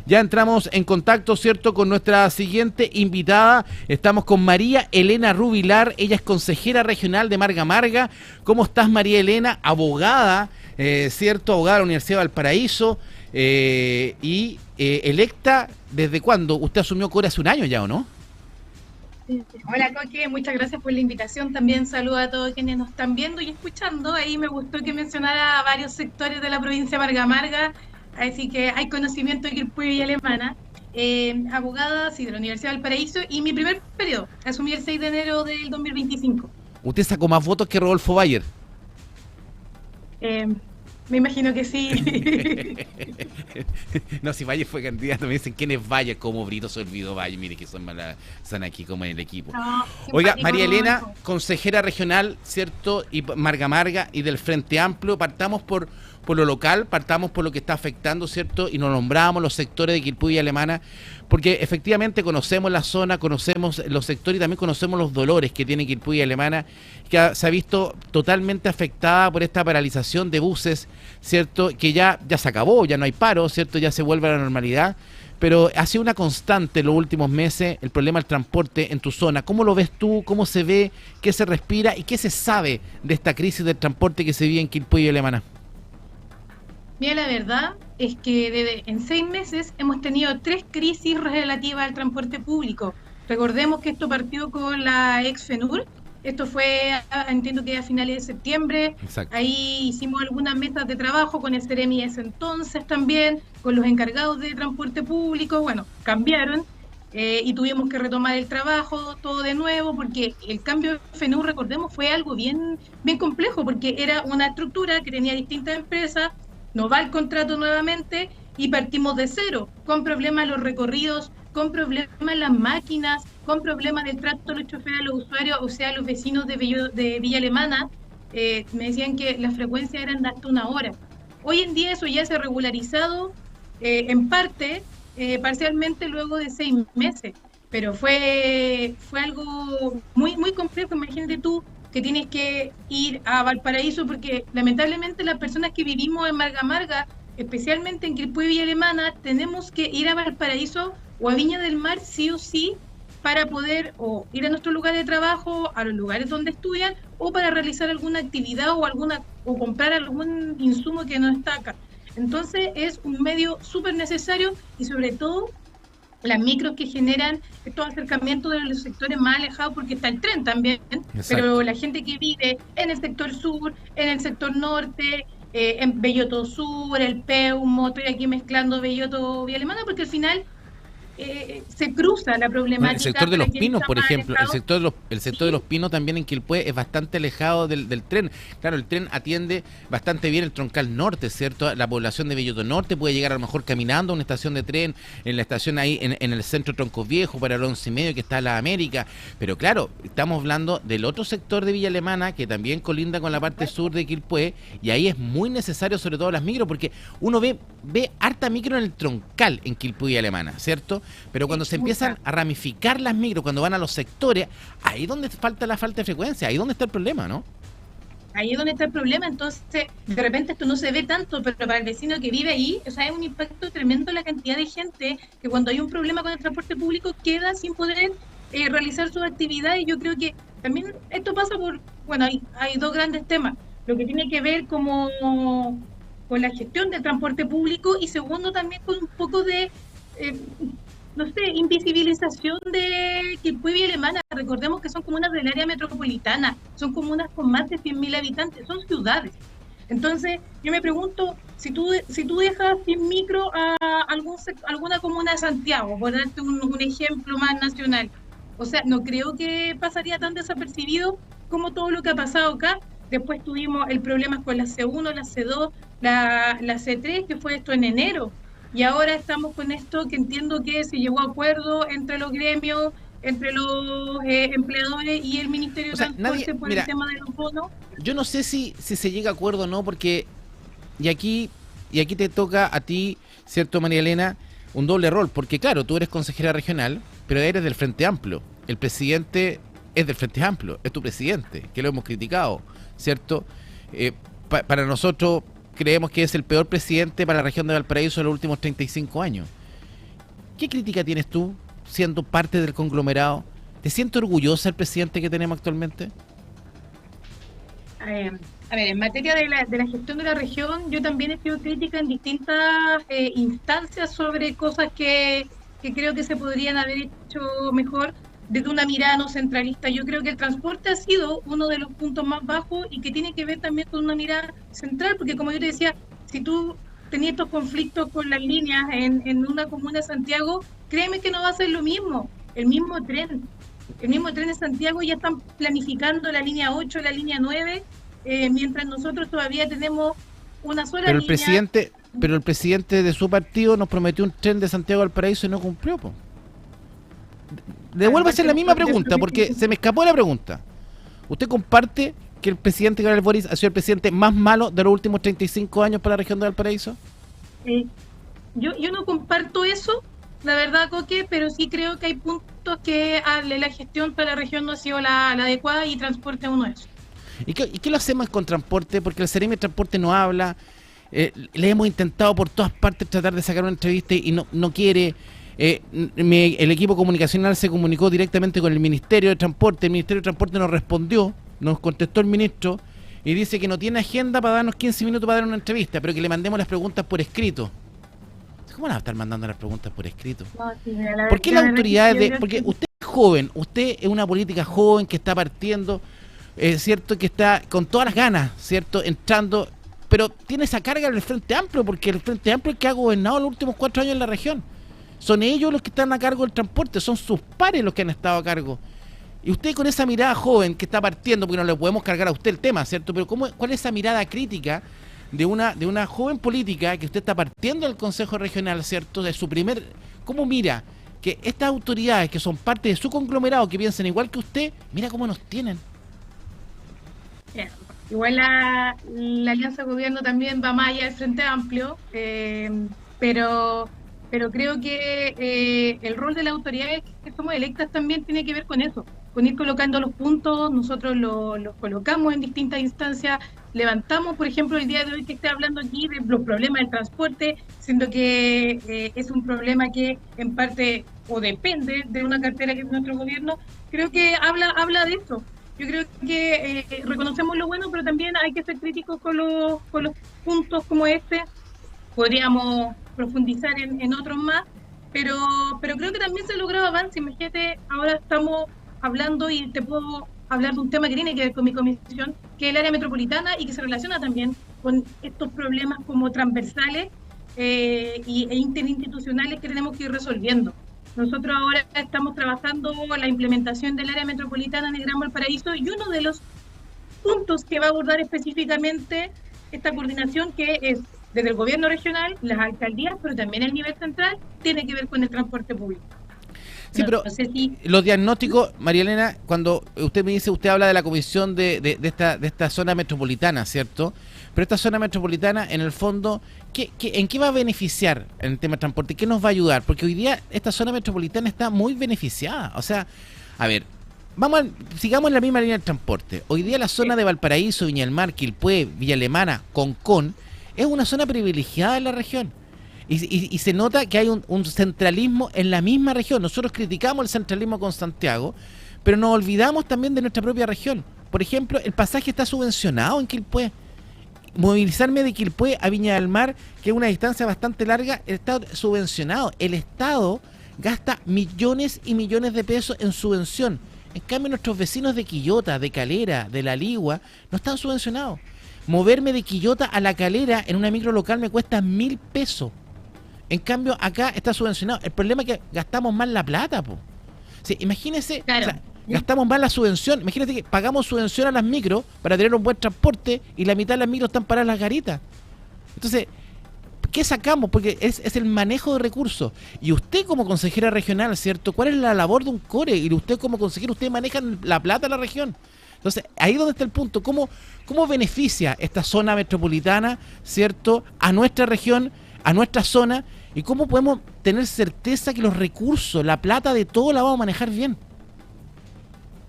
Ya entramos en contacto, ¿cierto?, con nuestra siguiente invitada. Estamos con María Elena Rubilar. Ella es consejera regional de Marga Marga. ¿Cómo estás, María Elena? Abogada, ¿cierto? Abogada de la Universidad de Valparaíso y electa, ¿desde cuándo? Usted asumió CORE hace un año ya, ¿o no? Hola Coque, muchas gracias por la invitación. También saludo a todos quienes nos están viendo y escuchando. Ahí me gustó que mencionara varios sectores de la provincia de Marga Marga, así que hay conocimiento de Quilpué y Alemana. Abogada, sí, de la Universidad del Paraíso, y mi primer periodo, asumí el 6 de enero del 2025. Usted sacó más votos que Rodolfo Bayer. Eh, Me imagino que sí. No, si Valle fue candidato, me dicen quién es Valle, como Brito se olvidó Valle, mire que son aquí como en el equipo. No, Oiga, simpático, María Elena, Rodolfo. consejera regional, ¿cierto? Y Marga Marga y del Frente Amplio, partamos por lo local, partamos por lo que está afectando, ¿cierto? Y nos nombramos los sectores de Quilpué y Alemana, porque efectivamente conocemos la zona, conocemos los sectores y también conocemos los dolores que tiene Quilpué y Alemana, que se ha visto totalmente afectada por esta paralización de buses, ¿cierto? Que ya se acabó, ya no hay paro, ¿cierto? Ya se vuelve a la normalidad, pero ha sido una constante en los últimos meses el problema del transporte en tu zona. ¿Cómo lo ves tú? ¿Cómo se ve? ¿Qué se respira? ¿Y qué se sabe de esta crisis del transporte que se vive en Quilpué y Alemana? Mira, la verdad es que en 6 meses hemos tenido 3 crisis relativas al transporte público. Recordemos que esto partió con la ex FENUR. Esto fue, entiendo que a finales de septiembre. Exacto. Ahí hicimos algunas mesas de trabajo con el Ceremi de ese entonces también, con los encargados de transporte público. Bueno, cambiaron y tuvimos que retomar el trabajo todo de nuevo, porque el cambio de FENUR, recordemos, fue algo bien complejo, porque era una estructura que tenía distintas empresas. Nos va el contrato nuevamente y partimos de cero, con problemas en los recorridos, con problemas en las máquinas, con problemas del trato de los choferes a los usuarios, o sea, los vecinos de Villa Alemana. Me decían que las frecuencias eran de hasta 1 hora. Hoy en día eso ya se ha regularizado en parte, parcialmente luego de 6 meses, pero fue algo muy complejo. Imagínate tú que tienes que ir a Valparaíso, porque lamentablemente las personas que vivimos en Marga Marga, especialmente en Quilpué y Villa Alemana, tenemos que ir a Valparaíso o a Viña del Mar sí o sí, para poder o ir a nuestro lugar de trabajo, a los lugares donde estudian, o para realizar alguna actividad o comprar algún insumo que no está acá. Entonces es un medio súper necesario, y sobre todo las micros que generan estos acercamientos de los sectores más alejados, porque está el tren también, pero Exacto. la gente que vive en el sector sur, en el sector norte, en Belloto Sur, el Peumo, estoy aquí mezclando Belloto y Alemana, porque al final se cruza la Bueno, el problemática sector de para los quienes pinos, están por más ejemplo, alejados. el sector de Sí, los pinos también en Quilpué es bastante alejado del tren. Claro, el tren atiende bastante bien el troncal norte, ¿cierto? La población de Belloto Norte puede llegar a lo mejor caminando a una estación de tren, en la estación ahí, en el centro Troncos Viejo, para el 11:30, que está la América. Pero claro, estamos hablando del otro sector de Villa Alemana, que también colinda con la parte sur de Quilpué, y ahí es muy necesario, sobre todo las micros, porque uno ve harta micro en el troncal en Quilpué y Alemana, ¿cierto? Pero cuando se empiezan mucha. a ramificar las micros, cuando van a los sectores, ahí es donde falta la falta de frecuencia, ahí es donde está el problema, ¿no? Ahí es donde está el problema. Entonces de repente esto no se ve tanto, pero para el vecino que vive ahí, o sea, es un impacto tremendo la cantidad de gente que cuando hay un problema con el transporte público queda sin poder realizar sus actividades. Yo creo que también esto pasa por, bueno, hay dos grandes temas: lo que tiene que ver como con la gestión del transporte público, y segundo también con un poco de eh, no sé, invisibilización de Quilpué y Alemana. Recordemos que son comunas del área metropolitana, son comunas con más de 100.000 habitantes, son ciudades. Entonces, yo me pregunto, si tú dejas sin micro a alguna comuna de Santiago, por darte un ejemplo más nacional, o sea, no creo que pasaría tan desapercibido como todo lo que ha pasado acá. Después tuvimos el problema con la C1, la C2, la C3, que fue esto en enero. Y ahora estamos con esto, que entiendo que se llegó a acuerdo entre los gremios, entre los empleadores y el Ministerio O de sea, nadie, Transporte por el mira, tema de los bonos. yo no sé si se llega a acuerdo o no, porque y aquí, y aquí te toca a ti, ¿cierto, María Elena? Un doble rol, porque claro, tú eres consejera regional, pero eres del Frente Amplio. El presidente es del Frente Amplio, es tu presidente, que lo hemos criticado, ¿cierto? Para nosotros creemos que es el peor presidente para la región de Valparaíso en los últimos 35 años. ¿Qué crítica tienes tú siendo parte del conglomerado? ¿Te sientes orgullosa del presidente que tenemos actualmente? A ver, en materia de la gestión de la región, yo también he sido crítica en distintas instancias sobre cosas que creo que se podrían haber hecho mejor desde una mirada no centralista. Yo creo que el transporte ha sido uno de los puntos más bajos y que tiene que ver también con una mirada central, porque como yo te decía, si tú tenías estos conflictos con las líneas en una comuna de Santiago, créeme que no va a ser lo mismo, el mismo tren. El mismo tren de Santiago ya están planificando la línea 8, la línea 9, mientras nosotros todavía tenemos una sola Pero línea. el presidente de su partido nos prometió un tren de Santiago al Paraíso y no cumplió, po. Devuelvo a hacer la misma pregunta porque se me escapó la pregunta. ¿Usted comparte que el presidente Gabriel Boric ha sido el presidente más malo de los últimos 35 años para la región de Valparaíso? Eh, yo no comparto eso, la verdad, Coque, pero sí creo que hay puntos que la gestión para la región no ha sido la adecuada y transporte es uno de esos. ¿Y qué lo hacemos con transporte? Porque el Seremi de Transporte no habla. Le hemos intentado por todas partes tratar de sacar una entrevista y no quiere. El equipo comunicacional se comunicó directamente con el Ministerio de Transporte. El Ministerio de Transporte nos respondió, nos contestó el ministro y dice que no tiene agenda para darnos 15 minutos para dar una entrevista, pero que le mandemos las preguntas por escrito. ¿Cómo van a estar mandando las preguntas por escrito? No, sí, ¿Por qué las autoridades porque usted es joven, usted es una política joven que está partiendo, cierto, que está con todas las ganas, cierto, entrando, pero tiene esa carga del Frente Amplio, porque el Frente Amplio es el que ha gobernado los últimos 4 años en la región. Son ellos los que están a cargo del transporte, son sus pares los que han estado a cargo. Y usted con esa mirada joven que está partiendo, porque no le podemos cargar a usted el tema, ¿cierto? Pero ¿cuál es esa mirada crítica de una joven política que usted está partiendo del Consejo Regional, ¿cierto? De su primer... ¿Cómo mira que estas autoridades que son parte de su conglomerado, que piensan igual que usted, mira cómo nos tienen? Igual la alianza de gobierno también va más allá del Frente Amplio, pero creo que el rol de las autoridades que somos electas también tiene que ver con eso, con ir colocando los puntos. Nosotros los colocamos en distintas instancias, levantamos, por ejemplo, el día de hoy que esté hablando aquí de los problemas del transporte, siendo que es un problema que en parte o depende de una cartera que es nuestro gobierno. Creo que habla de eso. Yo creo que reconocemos lo bueno, pero también hay que ser críticos con los puntos como este. Podríamos profundizar en otros más, pero creo que también se ha logrado avance. Imagínate, ahora estamos hablando y te puedo hablar de un tema que tiene que ver con mi comisión, que es el área metropolitana y que se relaciona también con estos problemas como transversales e interinstitucionales que tenemos que ir resolviendo. Nosotros ahora estamos trabajando la implementación del área metropolitana en el Gran Valparaíso y uno de los puntos que va a abordar específicamente esta coordinación, que es desde el gobierno regional, las alcaldías, pero también el nivel central, tiene que ver con el transporte público. Sí, pero no sé si... los diagnósticos, María Elena, cuando usted me dice, usted habla de la comisión de esta zona metropolitana, ¿cierto? Pero esta zona metropolitana, en el fondo, ¿en qué va a beneficiar en el tema de transporte? ¿Qué nos va a ayudar? Porque hoy día esta zona metropolitana está muy beneficiada. O sea, a ver, sigamos en la misma línea del transporte. Hoy día la zona de Valparaíso, Viña del Mar, Quilpué, Villa Alemana, Concón, es una zona privilegiada en la región. Y se nota que hay un centralismo en la misma región. Nosotros criticamos el centralismo con Santiago, pero nos olvidamos también de nuestra propia región. Por ejemplo, el pasaje está subvencionado en Quilpué. Movilizarme de Quilpué a Viña del Mar, que es una distancia bastante larga, está subvencionado. El Estado gasta millones y millones de pesos en subvención. En cambio, nuestros vecinos de Quillota, de Calera, de La Ligua, no están subvencionados. Moverme de Quillota a La Calera en una micro local me cuesta 1.000 pesos. En cambio, acá está subvencionado. El problema es que gastamos más la plata, po. Sí, imagínese, claro. O sea, gastamos más la subvención. Imagínate que pagamos subvención a las micros para tener un buen transporte y la mitad de las micros están paradas en las garitas. Entonces, ¿qué sacamos? Porque es el manejo de recursos. Y usted como consejera regional, ¿cierto? ¿Cuál es la labor de un core? Y usted como consejero, usted maneja la plata de la región. Entonces, ahí donde está el punto. ¿Cómo beneficia esta zona metropolitana, ¿cierto?, a nuestra región, a nuestra zona? ¿Y cómo podemos tener certeza que los recursos, la plata de todo la vamos a manejar bien?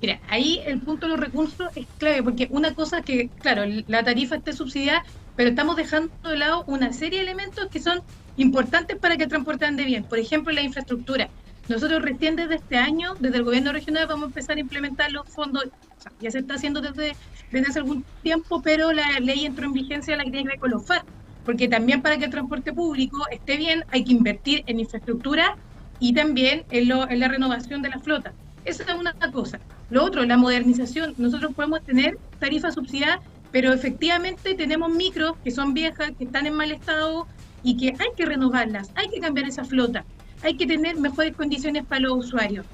Mira, ahí el punto de los recursos es clave, porque una cosa es que, claro, la tarifa esté subsidiada, pero estamos dejando de lado una serie de elementos que son importantes para que el transporte ande bien. Por ejemplo, la infraestructura. Nosotros recién desde este año, desde el gobierno regional, vamos a empezar a implementar los fondos. O sea, ya se está haciendo desde hace algún tiempo, pero la ley entró en vigencia, la que tiene que ver con los FAR, porque también para que el transporte público esté bien hay que invertir en infraestructura y también en la renovación de la flota. Esa es una cosa. Lo otro, la modernización. Nosotros podemos tener tarifas subsidiadas, pero efectivamente tenemos micros que son viejas, que están en mal estado y que hay que renovarlas, hay que cambiar esa flota, hay que tener mejores condiciones para los usuarios.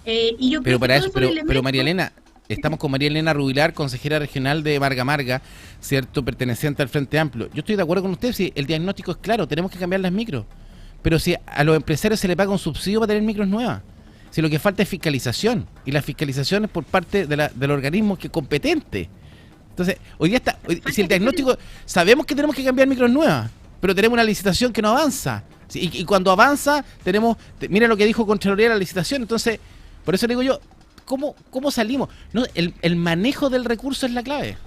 Y yo pero creo para que eso, pero María Elena, estamos con María Elena Rubilar, consejera regional de Marga Marga, ¿cierto? Perteneciente al Frente Amplio. Yo estoy de acuerdo con usted, si el diagnóstico es claro, tenemos que cambiar las micros. Pero si a los empresarios se les paga un subsidio para tener micros nuevas, si lo que falta es fiscalización, y la fiscalización es por parte del organismo que es competente. Entonces, hoy día si el diagnóstico, sabemos que tenemos que cambiar micros nuevas, pero tenemos una licitación que no avanza. Y cuando avanza, mira lo que dijo Contraloría de la licitación. Entonces, por eso le digo yo, ¿cómo salimos? No, el manejo del recurso es la clave.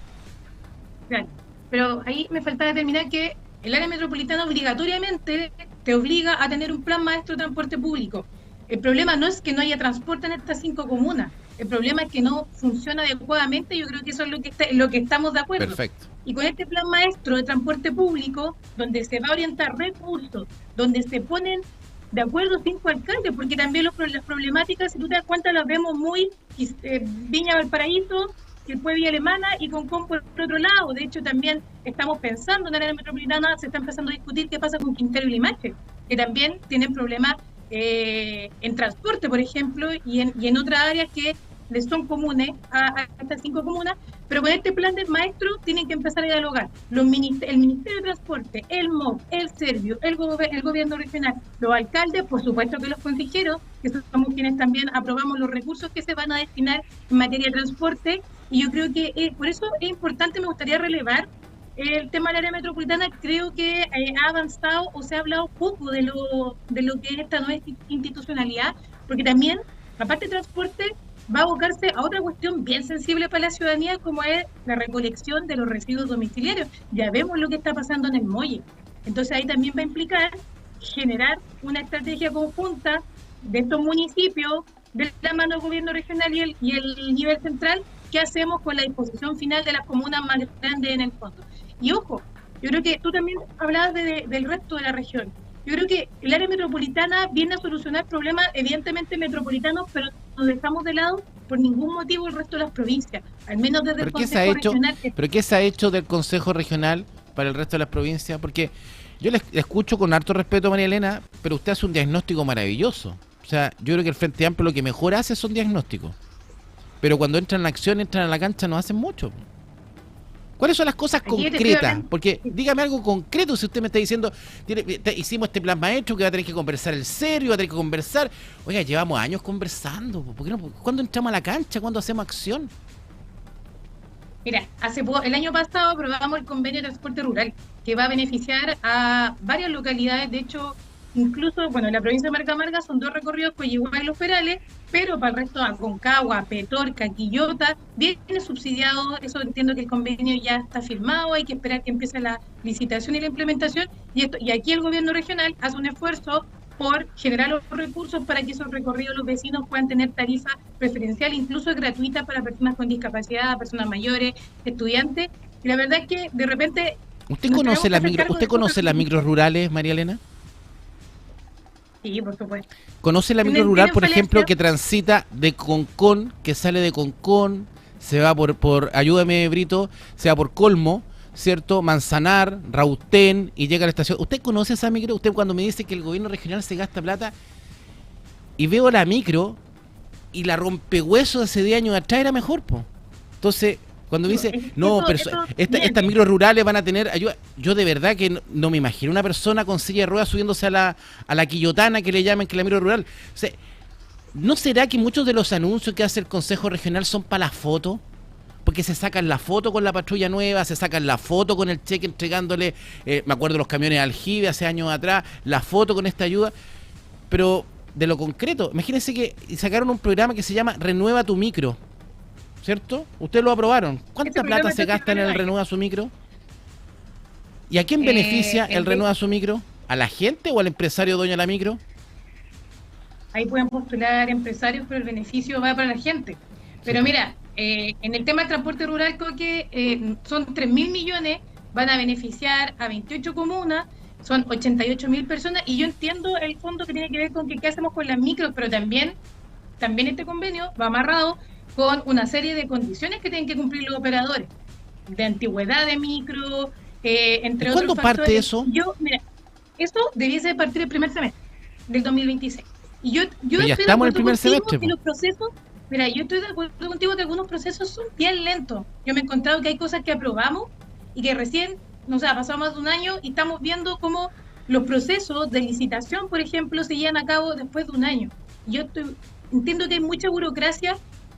Claro, pero ahí me falta determinar que el área metropolitana obligatoriamente te obliga a tener un plan maestro de transporte público. El problema no es que no haya transporte en estas 5 comunas, el problema es que no funciona adecuadamente. Yo creo que eso es lo que estamos de acuerdo. Perfecto. Y con este plan maestro de transporte público, donde se va a orientar recursos, donde se ponen de acuerdo 5 alcaldes, porque también las problemáticas, si tú te das cuenta, las vemos muy Viña Valparaíso, que fue Villa Alemana y Concón por otro lado. De hecho, también estamos pensando en el área metropolitana, se está empezando a discutir qué pasa con Quintero y Limache, que también tienen problemas en transporte, por ejemplo, y en otras áreas que les son comunes a estas 5 comunas, pero con este plan del maestro tienen que empezar a dialogar el Ministerio de Transporte, el MOB, el Servio, el gobierno regional, los alcaldes, por supuesto que los consejeros, que somos quienes también aprobamos los recursos que se van a destinar en materia de transporte. Y yo creo que por eso es importante, me gustaría relevar el tema del área metropolitana. Creo que ha avanzado o se ha hablado poco de lo que es esta nueva institucionalidad, porque también, aparte de transporte, va a abocarse a otra cuestión bien sensible para la ciudadanía, como es la recolección de los residuos domiciliarios. Ya vemos lo que está pasando en el Molle. Entonces ahí también va a implicar generar una estrategia conjunta de estos municipios, de la mano del gobierno regional y el nivel central. ¿Qué hacemos con la disposición final de las comunas más grandes en el fondo? Y ojo, yo creo que tú también hablabas del resto de la región. Yo creo que el área metropolitana viene a solucionar problemas evidentemente metropolitanos, pero no dejamos de lado por ningún motivo el resto de las provincias, al menos desde el Consejo Regional. ¿Pero qué se ha hecho del Consejo Regional para el resto de las provincias? Porque yo le escucho con harto respeto a María Elena, pero usted hace un diagnóstico maravilloso. O sea, yo creo que el Frente Amplio lo que mejor hace son diagnósticos. Pero cuando entran en la acción, entran a la cancha, no hacen mucho. ¿Cuáles son las cosas concretas? Porque dígame algo concreto. Si usted me está diciendo, hicimos este plan maestro que va a tener que conversar el Servio, va a tener que conversar. Oiga, llevamos años conversando. ¿Por qué no? ¿Cuándo entramos a la cancha? ¿Cuándo hacemos acción? Mira, el año pasado aprobamos el convenio de transporte rural, que va a beneficiar a varias localidades. De hecho, incluso, bueno, en la provincia de Marga Marga son 2 recorridos, Coyihuá y Los Perales, pero para el resto, Aconcagua, Petorca, Quillota, viene subsidiado. Eso entiendo que el convenio ya está firmado, hay que esperar que empiece la licitación y la implementación, y aquí el gobierno regional hace un esfuerzo por generar los recursos para que esos recorridos los vecinos puedan tener tarifa preferencial, incluso gratuita para personas con discapacidad, personas mayores, estudiantes. Y la verdad es que de repente... ¿Usted conoce las micros rurales, María Elena? Sí, por supuesto. ¿Conoce la micro rural, por ejemplo, que transita de Concón, que sale de Concón, se va ayúdame Brito, se va por Colmo, ¿cierto? Manzanar, Rautén y llega a la estación? ¿Usted conoce esa micro? Usted cuando me dice que el gobierno regional se gasta plata y veo la micro y la rompehuesos de hace 10 años atrás era mejor, po. Entonces, cuando me dice, no, pero estas micros rurales van a tener ayuda, yo de verdad que no me imagino una persona con silla de ruedas subiéndose a la quillotana que le llaman, que es la micro rural. O sea, ¿no será que muchos de los anuncios que hace el Consejo Regional son para la foto? Porque se sacan la foto con la patrulla nueva, se sacan la foto con el cheque entregándole, me acuerdo de los camiones Aljibe hace años atrás, la foto con esta ayuda, pero de lo concreto, imagínense que sacaron un programa que se llama Renueva tu Micro, ¿cierto? Ustedes lo aprobaron. ¿Cuánta plata se gasta en el Renueva su Micro? ¿Y a quién beneficia el Renueva su Micro? ¿A la gente o al empresario dueño de la micro? Ahí pueden postular empresarios, pero el beneficio va para la gente. Pero Sí. mira, en el tema del transporte rural, Coque, son 3.000 millones, van a beneficiar a 28 comunas, son 88.000 personas, y yo entiendo el fondo que tiene que ver con que qué hacemos con las micros, pero también este convenio va amarrado con una serie de condiciones que tienen que cumplir los operadores, de antigüedad de micro, ¿Y entre otros cuándo factores. parte eso? Mira, esto debiese partir el primer semestre del 2026. Y yo Pero ya estoy de estamos en el acuerdo primer contigo semestre, que po. los procesos, mira, yo estoy de acuerdo contigo que algunos procesos son bien lentos. Yo me he encontrado que hay cosas que aprobamos y que recién, no sé, ha pasado más de un año y estamos viendo cómo los procesos de licitación, por ejemplo, se llevan a cabo después de un año. Entiendo que hay mucha burocracia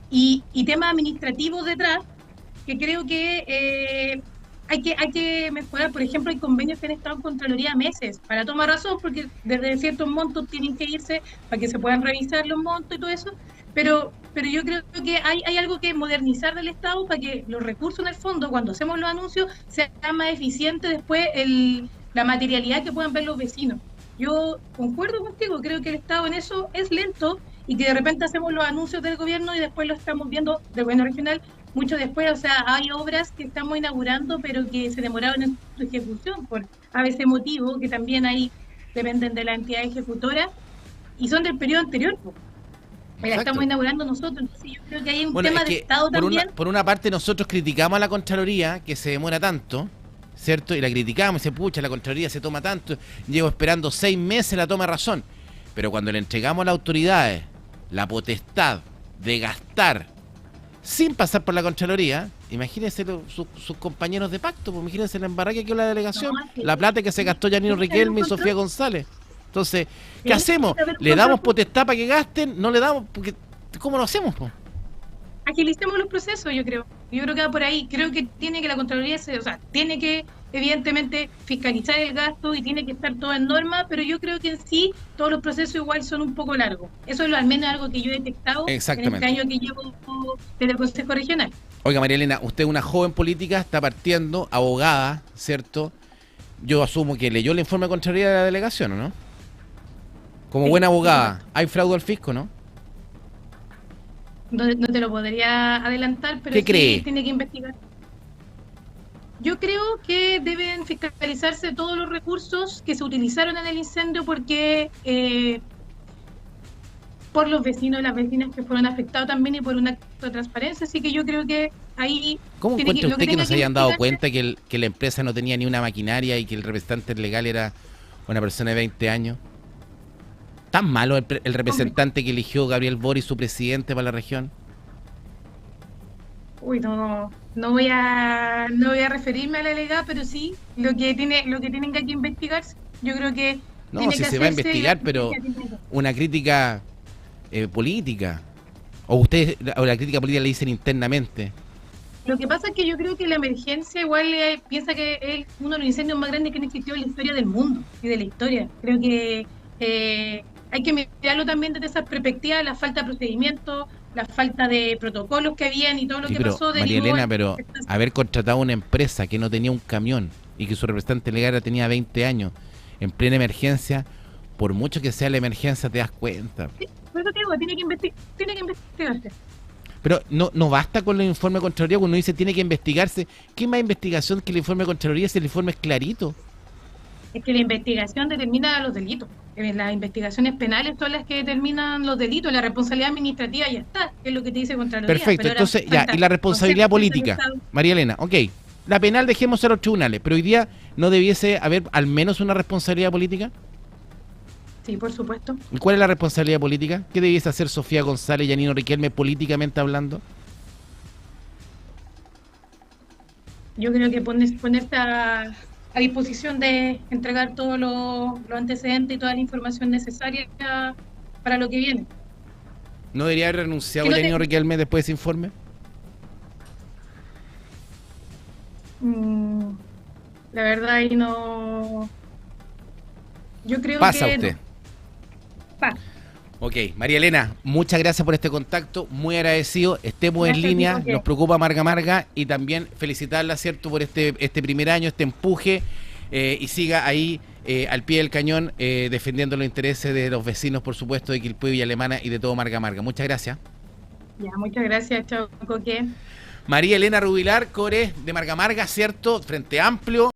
y temas administrativos detrás que creo que hay que mejorar. Por ejemplo, hay convenios que han estado en Contraloría meses para tomar razón, porque desde ciertos montos tienen que irse para que se puedan revisar los montos y todo eso, pero yo creo que hay algo que modernizar del Estado para que los recursos en el fondo, cuando hacemos los anuncios, sea más eficiente después la materialidad que puedan ver los vecinos. Yo concuerdo contigo, creo que el Estado en eso es lento y que de repente hacemos los anuncios del gobierno y después lo estamos viendo del gobierno regional mucho después. O sea, hay obras que estamos inaugurando pero que se demoraron en su ejecución por a veces motivo, que también ahí dependen de la entidad ejecutora y son del periodo anterior, pues. La Exacto. estamos inaugurando nosotros, entonces yo creo que hay un Bueno, tema es de que Estado también. por una parte nosotros criticamos a la Contraloría que se demora tanto, ¿cierto? Y la criticamos y se pucha, la Contraloría se toma tanto, llevo esperando 6 meses la toma de razón. Pero cuando le entregamos a las autoridades la potestad de gastar sin pasar por la Contraloría, imagínense sus compañeros de pacto, pues imagínense la embarrada que quedó la delegación, No, sí, la plata que se gastó Yanino sí, Riquelme y sí, Sofía González. Entonces, ¿qué sí, hacemos? sí, sí, ¿Le damos potestad para que gasten? No le damos, porque ¿cómo lo hacemos, po? Agilicemos los procesos, yo creo. Yo creo que va por ahí. Creo que tiene que la Contraloría, o sea, tiene que evidentemente fiscalizar el gasto y tiene que estar todo en norma, pero yo creo que en sí todos los procesos igual son un poco largos. Eso es al menos algo que yo he detectado en este Exactamente. año que llevo desde el Consejo Regional. Oiga, María Elena, usted es una joven política, está partiendo, abogada, ¿cierto? Yo asumo que leyó el informe de Contraloría de la delegación, ¿o no? Como Sí, buena por abogada, supuesto. hay fraude al fisco, ¿no? No te lo podría adelantar, pero ¿Qué sí cree? tiene que investigar. Yo creo que deben fiscalizarse todos los recursos que se utilizaron en el incendio porque por los vecinos y las vecinas que fueron afectados también y por un acto de transparencia. Así que yo creo que ahí ¿Cómo tiene encuentra lo usted que tenga no se hayan dado investigarse. cuenta que la empresa no tenía ni una maquinaria y que el representante legal era una persona de 20 años? ¿Tan malo el representante que eligió Gabriel Boric, su presidente para la región? Uy, no voy a referirme a la delegada, pero sí lo que tienen que investigarse. Yo creo que No, tiene si que se va a hacerse y la investigar, pero justicia tiene que- una crítica política. O ustedes, o la crítica política le dicen internamente. Lo que pasa es que yo creo que la emergencia igual piensa que es uno de los incendios más grandes que han existido en la historia del mundo y de la historia. Creo que hay que mirarlo también desde esa perspectiva, la falta de procedimientos, la falta de protocolos que habían y todo lo Sí, que pero pasó María derivó Elena, en pero haber contratado una empresa que no tenía un camión y que su representante legal tenía 20 años en plena emergencia, por mucho que sea la emergencia, te das cuenta. Sí, por eso te digo, tiene que investigarse. Pero no basta con el informe de Contraloría cuando uno dice tiene que investigarse. ¿Qué más investigación que el informe de Contraloría si el informe es clarito? Es que la investigación determina los delitos. Las investigaciones penales son las que determinan los delitos, la responsabilidad administrativa ya está, que es lo que te dice Contraloría. Perfecto, Pero ahora entonces ya, falta y la responsabilidad conceptos del política, Estado. María Elena, ok. La penal dejemos a los tribunales, pero hoy día no debiese haber al menos una responsabilidad política. Sí, por supuesto. ¿Y cuál es la responsabilidad política? ¿Qué debiese hacer Sofía González y Yanino Riquelme políticamente hablando? Yo creo que ponerse a disposición de entregar todos los antecedentes y toda la información necesaria para lo que viene. ¿No debería haber renunciado Que no te- Yanino Riquelme después de ese informe? Mm, la verdad ahí no. Yo creo Pasa que usted. no. Pasa. Ok, María Elena, muchas gracias por este contacto, muy agradecido, estemos Gracias, en línea, Quijote. nos preocupa Marga Marga y también felicitarla, ¿cierto?, por este primer año, este empuje y siga ahí al pie del cañón, defendiendo los intereses de los vecinos, por supuesto, de Quilpué, Villa Alemana y de todo Marga Marga. Muchas gracias. Ya, muchas gracias, chao, Coque. María Elena Rubilar, core de Marga Marga, ¿cierto? Frente Amplio.